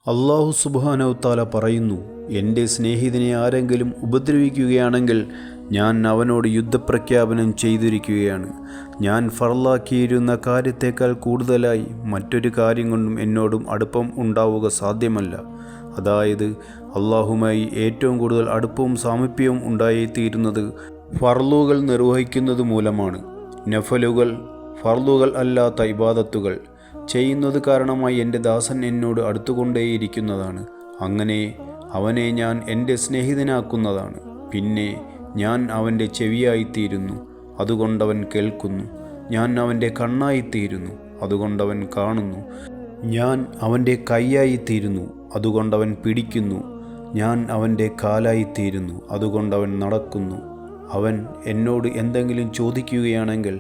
അല്ലാഹു സുബ്ഹാനഹു തആല പറയുന്നു, എൻ്റെ സ്നേഹിതനെ ആരെങ്കിലും ഉപദ്രവിക്കുകയാണെങ്കിൽ ഞാൻ അവനോട് യുദ്ധപ്രഖ്യാപനം ചെയ്തിരിക്കുകയാണ്. ഞാൻ ഫർളാക്കിയിരുന്ന കാര്യത്തേക്കാൾ കൂടുതലായി മറ്റൊരു കാര്യം കൊണ്ടും എന്നോടും അടുപ്പം ഉണ്ടാവുക സാധ്യമല്ല. അതായത് അള്ളാഹുമായി ഏറ്റവും കൂടുതൽ അടുപ്പവും സാമീപ്യവും ഉണ്ടായിത്തീരുന്നത് ഫർളുകൾ നിർവഹിക്കുന്നത് മൂലമാണ്. നഫലുകൾ, ഫർളുകൾ അല്ലാത്ത ഇബാദത്തുകൾ ചെയ്യുന്നത് കാരണമായി എൻ്റെ ദാസൻ എന്നോട് അടുത്തുകൊണ്ടേയിരിക്കുന്നതാണ്. അങ്ങനെ അവനെ ഞാൻ എൻ്റെ സ്നേഹിതനാക്കുന്നതാണ്. പിന്നെ ഞാൻ അവൻ്റെ ചെവിയായിത്തീരുന്നു, അതുകൊണ്ടവൻ കേൾക്കുന്നു. ഞാൻ അവൻ്റെ കണ്ണായിത്തീരുന്നു, അതുകൊണ്ടവൻ കാണുന്നു. ഞാൻ അവൻ്റെ കൈയായിത്തീരുന്നു, അതുകൊണ്ടവൻ പിടിക്കുന്നു. ഞാൻ അവൻ്റെ കാലായിത്തീരുന്നു, അതുകൊണ്ടവൻ നടക്കുന്നു. അവൻ എന്നോട് എന്തെങ്കിലും ചോദിക്കുകയാണെങ്കിൽ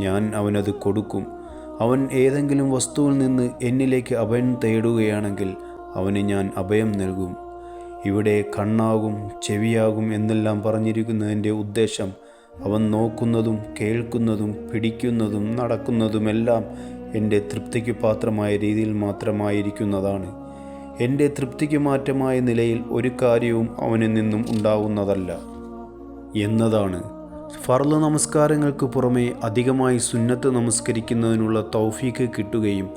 ഞാൻ അവനത് കൊടുക്കും. അവൻ ഏതെങ്കിലും വസ്തുവിൽ നിന്ന് എന്നിലേക്ക് അഭയം തേടുകയാണെങ്കിൽ അവന് ഞാൻ അഭയം നൽകും. ഇവിടെ കണ്ണാകും ചെവിയാകും എന്നെല്ലാം പറഞ്ഞിരിക്കുന്നതിൻ്റെ ഉദ്ദേശം അവൻ നോക്കുന്നതും കേൾക്കുന്നതും പിടിക്കുന്നതും നടക്കുന്നതുമെല്ലാം എൻ്റെ തൃപ്തിക്ക് പാത്രമായ രീതിയിൽ മാത്രമായിരിക്കുന്നതാണ്. എൻ്റെ തൃപ്തിക്ക് മാറ്റമായ നിലയിൽ ഒരു കാര്യവും അവനിൽ നിന്നും ഉണ്ടാകുന്നതല്ല എന്നതാണ്. ഫർള് നമസ്കാരങ്ങൾക്ക് പുറമെ അധികമായി സുന്നത്ത് നമസ്കരിക്കുന്നതിനുള്ള തൗഫീക്ക് കിട്ടുകയും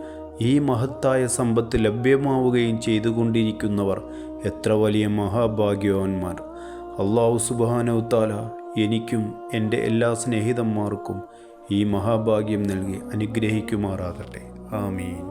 ഈ മഹത്തായ സമ്പത്ത് ലഭ്യമാവുകയും ചെയ്തുകൊണ്ടിരിക്കുന്നവർ എത്ര വലിയ മഹാഭാഗ്യവാന്മാർ! അല്ലാഹു സുബ്ഹാനഹു തആല എനിക്കും എൻ്റെ എല്ലാ സ്നേഹിതന്മാർക്കും ഈ മഹാഭാഗ്യം നൽകി അനുഗ്രഹിക്കുമാറാകട്ടെ. ആമീൻ.